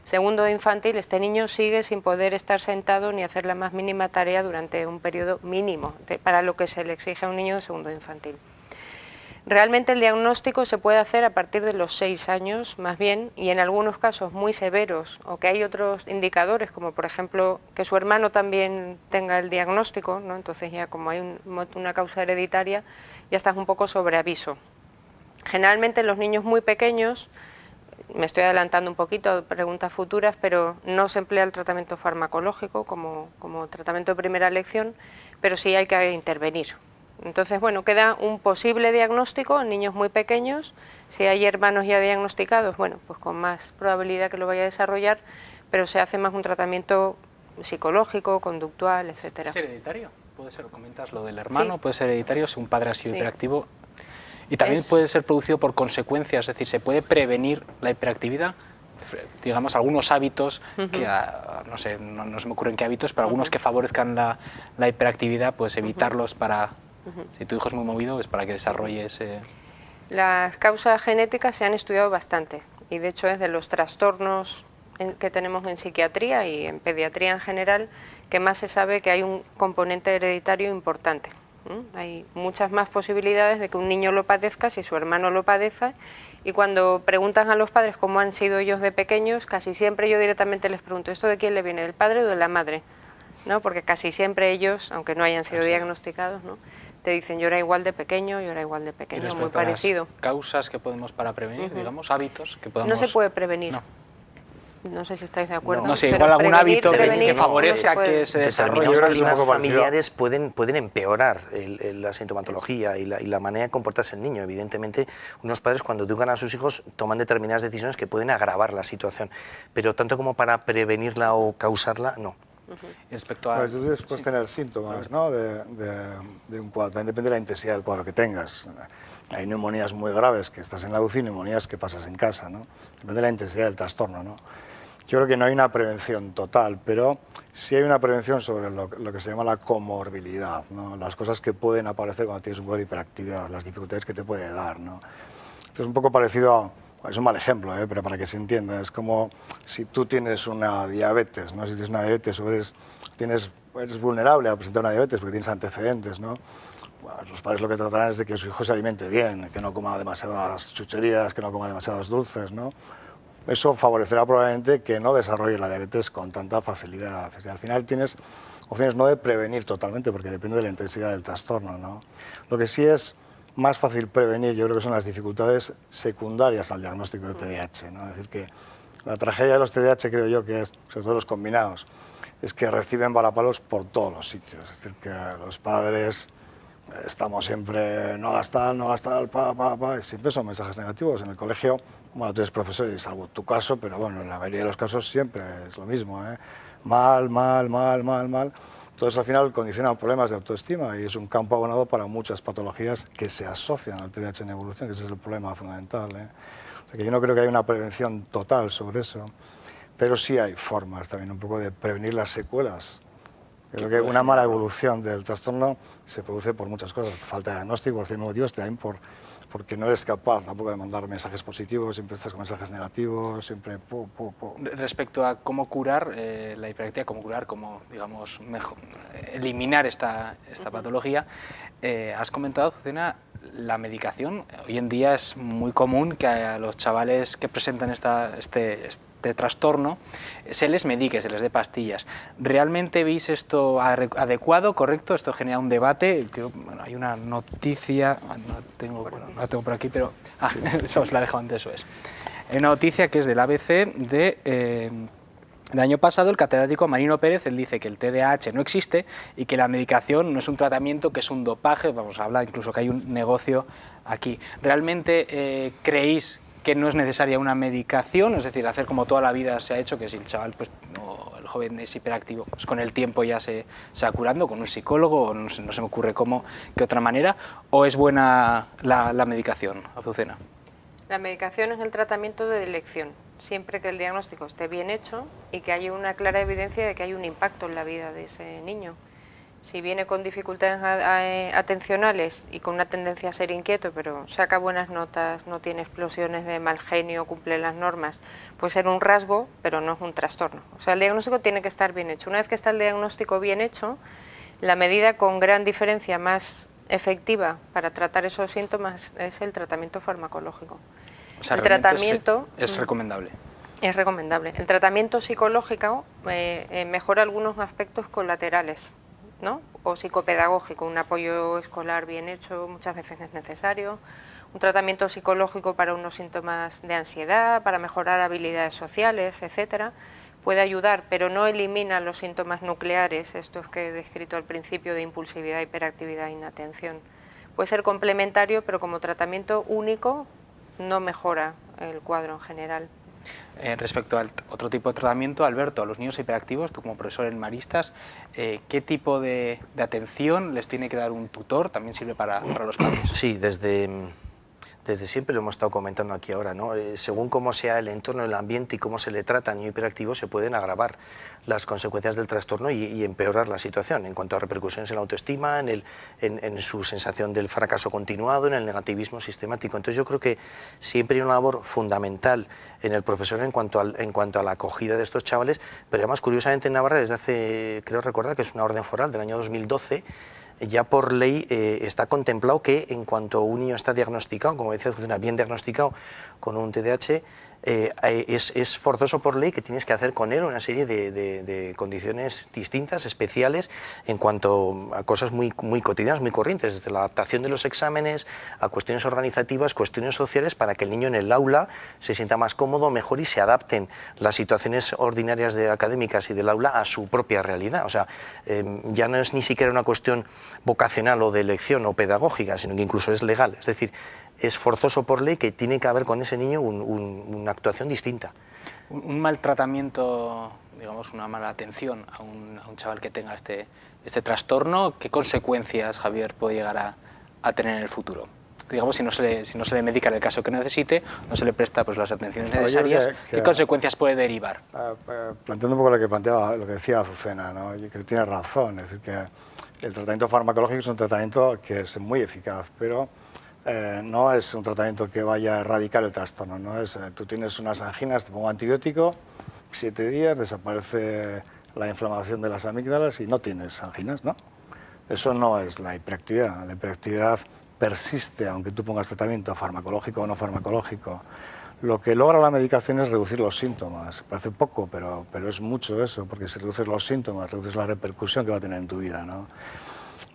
Segundo de infantil, este niño sigue sin poder estar sentado ni hacer la más mínima tarea durante un periodo mínimo para lo que se le exige a un niño de segundo de infantil. Realmente el diagnóstico se puede hacer a partir de los 6 años, más bien, y en algunos casos muy severos, o que hay otros indicadores, como por ejemplo que su hermano también tenga el diagnóstico, ¿no? Entonces ya como hay una causa hereditaria, ya estás un poco sobre aviso. Generalmente en los niños muy pequeños, me estoy adelantando un poquito a preguntas futuras, pero no se emplea el tratamiento farmacológico como tratamiento de primera elección, pero sí hay que intervenir. Entonces, bueno, queda un posible diagnóstico en niños muy pequeños. Si hay hermanos ya diagnosticados, bueno, pues con más probabilidad que lo vaya a desarrollar, pero se hace más un tratamiento psicológico, conductual, etcétera. ¿Es hereditario? Puede ser, comentas lo del hermano, sí. Puede ser hereditario si un padre ha sido sí. hiperactivo. Y también puede ser producido por consecuencias, es decir, se puede prevenir la hiperactividad. Digamos, algunos hábitos, que no sé, no se me ocurren qué hábitos, pero algunos que favorezcan la hiperactividad, pues evitarlos para... Si tu hijo es muy movido, es para que desarrolle ese... Las causas genéticas se han estudiado bastante y de hecho es de los trastornos que tenemos en psiquiatría y en pediatría en general que más se sabe que hay un componente hereditario importante. Hay muchas más posibilidades de que un niño lo padezca si su hermano lo padece, y cuando preguntan a los padres cómo han sido ellos de pequeños, casi siempre yo directamente les pregunto, ¿esto de quién le viene, del padre o de la madre? ¿No? Porque casi siempre ellos, aunque no hayan sido diagnosticados, ¿no?, te dicen yo era igual de pequeño, muy parecido. ¿Causas que podemos para prevenir, digamos, hábitos que podemos...? No se puede prevenir. No sé si estáis de acuerdo. No sé, igual algún hábito que favorezca que se desarrolle. Determinados climas familiares pueden empeorar la sintomatología y la manera de comportarse el niño. Evidentemente, unos padres cuando educan a sus hijos toman determinadas decisiones que pueden agravar la situación, pero tanto como para prevenirla o causarla, no. Respecto a... Tú puedes tener síntomas, ¿no?, de un cuadro, también depende de la intensidad del cuadro que tengas. Hay neumonías muy graves que estás en la UCI y neumonías que pasas en casa, ¿no? Depende de la intensidad del trastorno, ¿no? Yo creo que no hay una prevención total, pero sí hay una prevención sobre lo que se llama la comorbilidad, ¿no? Las cosas que pueden aparecer cuando tienes un cuadro de hiperactividad, las dificultades que te puede dar, ¿no? Esto es un poco parecido a... Es un mal ejemplo, pero para que se entienda, es como si tú tienes una diabetes, ¿no? Si tienes una diabetes o eres vulnerable a presentar una diabetes porque tienes antecedentes, ¿no? Bueno, los padres lo que tratarán es de que su hijo se alimente bien, que no coma demasiadas chucherías, que no coma demasiados dulces, ¿no? Eso favorecerá probablemente que no desarrolle la diabetes con tanta facilidad. O sea, al final tienes opciones no de prevenir totalmente, porque depende de la intensidad del trastorno, ¿no? Lo que sí es más fácil prevenir, yo creo que son las dificultades secundarias al diagnóstico de TDAH, ¿no? Es decir, que la tragedia de los TDAH, creo yo, que es, sobre todo los combinados, es que reciben balapalos por todos los sitios. Es decir, que los padres estamos siempre, no gastar, y siempre son mensajes negativos. En el colegio, bueno, tú eres profesor y salvo tu caso, pero bueno, en la mayoría de los casos siempre es lo mismo, ¿eh? Mal. Todo eso al final condiciona problemas de autoestima y es un campo abonado para muchas patologías que se asocian al TDAH en evolución, que ese es el problema fundamental, ¿eh? O sea que yo no creo que haya una prevención total sobre eso, pero sí hay formas también un poco de prevenir las secuelas. Creo que una mala evolución del trastorno se produce por muchas cosas, por falta de diagnóstico, por ciertos motivos, también porque no eres capaz tampoco de mandar mensajes positivos, siempre estás con mensajes negativos, siempre... Respecto a cómo curar la hiperactividad, cómo digamos, eliminar esta patología, has comentado, Azucena, la medicación. Hoy en día es muy común que a los chavales que presentan este trastorno se les medique, se les dé pastillas. ¿Realmente veis esto adecuado, correcto? Esto genera un debate. Bueno, hay una noticia, no la tengo por aquí, pero eso os la he dejado antes, eso es. Hay una noticia que es del ABC El año pasado el catedrático Marino Pérez, él dice que el TDAH no existe y que la medicación no es un tratamiento, que es un dopaje, vamos a hablar incluso que hay un negocio aquí. ¿Realmente creéis que no es necesaria una medicación? Es decir, hacer como toda la vida se ha hecho, que si el chaval, pues, o el joven es hiperactivo, pues con el tiempo ya se va curando, con un psicólogo, o no se me ocurre cómo, qué otra manera, ¿o es buena la medicación, Azucena? La medicación es el tratamiento de elección, siempre que el diagnóstico esté bien hecho y que haya una clara evidencia de que hay un impacto en la vida de ese niño. Si viene con dificultades atencionales y con una tendencia a ser inquieto, pero saca buenas notas, no tiene explosiones de mal genio, cumple las normas, puede ser un rasgo, pero no es un trastorno. O sea, el diagnóstico tiene que estar bien hecho. Una vez que está el diagnóstico bien hecho, la medida con gran diferencia más efectiva para tratar esos síntomas es el tratamiento farmacológico. O sea, el tratamiento es recomendable. Es recomendable. El tratamiento psicológico mejora algunos aspectos colaterales, ¿no? O psicopedagógico, un apoyo escolar bien hecho muchas veces es necesario, un tratamiento psicológico para unos síntomas de ansiedad, para mejorar habilidades sociales, etcétera, puede ayudar, pero no elimina los síntomas nucleares, estos que he descrito al principio de impulsividad, hiperactividad e inatención. Puede ser complementario, pero como tratamiento único no mejora el cuadro en general. Respecto al otro tipo de tratamiento, Alberto, a los niños hiperactivos, tú como profesor en Maristas, ¿qué tipo de atención les tiene que dar un tutor? ¿También sirve para los padres? Sí, desde siempre lo hemos estado comentando aquí ahora, ¿no? Según cómo sea el entorno, el ambiente y cómo se le trata al niño hiperactivo, se pueden agravar las consecuencias del trastorno y empeorar la situación en cuanto a repercusiones en la autoestima, en su sensación del fracaso continuado, en el negativismo sistemático. Entonces yo creo que siempre hay una labor fundamental en el profesor en cuanto a la acogida de estos chavales, pero además curiosamente en Navarra desde hace, creo recordar que es una orden foral del año 2012, ya por ley está contemplado que en cuanto un niño está diagnosticado, como decía Azucena, bien diagnosticado con un TDAH, es forzoso por ley que tienes que hacer con él una serie de condiciones distintas, especiales, en cuanto a cosas muy cotidianas, muy corrientes, desde la adaptación de los exámenes a cuestiones organizativas, cuestiones sociales, para que el niño en el aula se sienta más cómodo, mejor y se adapten las situaciones ordinarias académicas y del aula a su propia realidad. O sea, ya no es ni siquiera una cuestión vocacional o de elección o pedagógica, sino que incluso es legal. Es decir, es forzoso por ley que tiene que haber con ese niño una actuación distinta. Un mal tratamiento, digamos, una mala atención a un chaval que tenga este trastorno, ¿qué consecuencias, Javier, puede llegar a tener en el futuro? Digamos, si no se le medica en el caso que necesite, no se le presta pues las atenciones necesarias, ¿qué consecuencias puede derivar? Planteando un poco lo que decía Azucena, ¿no? Y que tiene razón, es decir, que el tratamiento farmacológico es un tratamiento que es muy eficaz, pero no es un tratamiento que vaya a erradicar el trastorno, ¿no? Tú tienes unas anginas, te pongo antibiótico, 7 días, desaparece la inflamación de las amígdalas y no tienes anginas, ¿no? Eso no es la hiperactividad. La hiperactividad persiste, aunque tú pongas tratamiento farmacológico o no farmacológico. Lo que logra la medicación es reducir los síntomas. Parece poco, pero es mucho eso, porque si reduces los síntomas, reduces la repercusión que va a tener en tu vida, ¿no?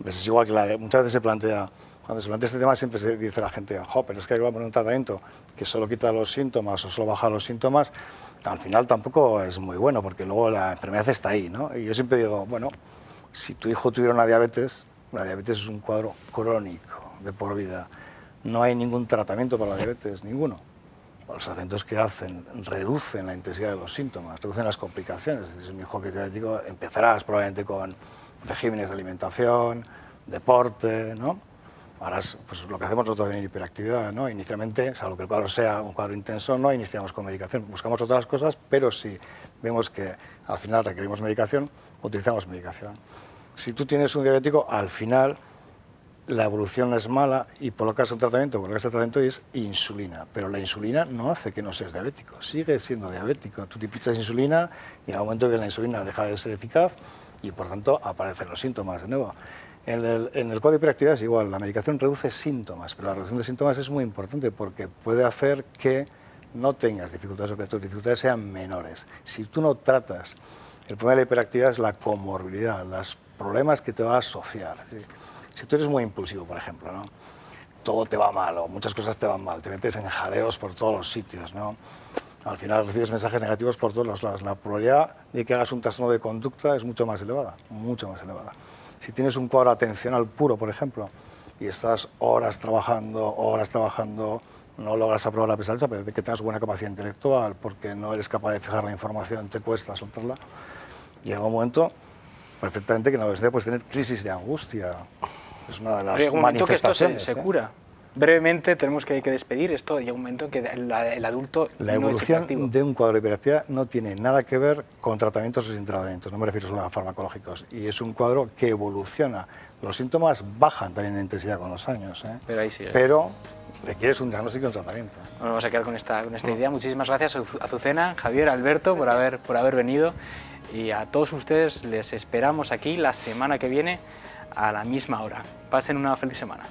Pues es igual que muchas veces cuando se plantea este tema siempre se dice la gente, pero es que hay que poner un tratamiento que solo quita los síntomas o solo baja los síntomas, al final tampoco es muy bueno, porque luego la enfermedad está ahí, ¿no? Y yo siempre digo, bueno, si tu hijo tuviera una diabetes, la diabetes es un cuadro crónico de por vida. No hay ningún tratamiento para la diabetes, ninguno. Los tratamientos que hacen reducen la intensidad de los síntomas, reducen las complicaciones. Si es un hijo que es diabético, empezarás probablemente con regímenes de alimentación, deporte, ¿no? Ahora pues lo que hacemos nosotros en hiperactividad, ¿no? Inicialmente, salvo que el cuadro sea un cuadro intenso, no iniciamos con medicación. Buscamos otras cosas, pero si vemos que al final requerimos medicación, utilizamos medicación. Si tú tienes un diabético, al final la evolución es mala y colocas un tratamiento, es insulina. Pero la insulina no hace que no seas diabético, sigues siendo diabético. Tú te pinchas insulina y al momento que la insulina deja de ser eficaz y por tanto aparecen los síntomas de nuevo. En el cuadro de hiperactividad es igual, la medicación reduce síntomas, pero la reducción de síntomas es muy importante porque puede hacer que no tengas dificultades o que tus dificultades sean menores. Si tú no tratas, el problema de la hiperactividad es la comorbilidad, los problemas que te va a asociar. Si tú eres muy impulsivo, por ejemplo, ¿no? Todo te va mal o muchas cosas te van mal, te metes en jaleos por todos los sitios, ¿no? Al final recibes mensajes negativos por todos los lados. La probabilidad de que hagas un trastorno de conducta es mucho más elevada, mucho más elevada. Si tienes un cuadro atencional puro, por ejemplo, y estás horas trabajando, no logras aprobar la pesadilla, pero de que tengas buena capacidad intelectual, porque no eres capaz de fijar la información, te cuesta soltarla, llega un momento perfectamente que en la adolescencia puedes tener crisis de angustia. Es una de las Llega un momento que esto manifestaciones. se cura. Brevemente tenemos que despedir esto. Llega un momento en que el adulto La no es evolución hiperactivo. de un cuadro de hiperactividad no tiene nada que ver con tratamientos o sin tratamientos, no me refiero solo a farmacológicos, y es un cuadro que evoluciona. Los síntomas bajan también en intensidad con los años, Pero ahí sí. pero requieres un diagnóstico y un tratamiento. Nos vamos a quedar con esta idea. Muchísimas gracias, Azucena, Javier, Alberto, por haber venido. Y a todos ustedes les esperamos aquí la semana que viene a la misma hora. Pasen una feliz semana.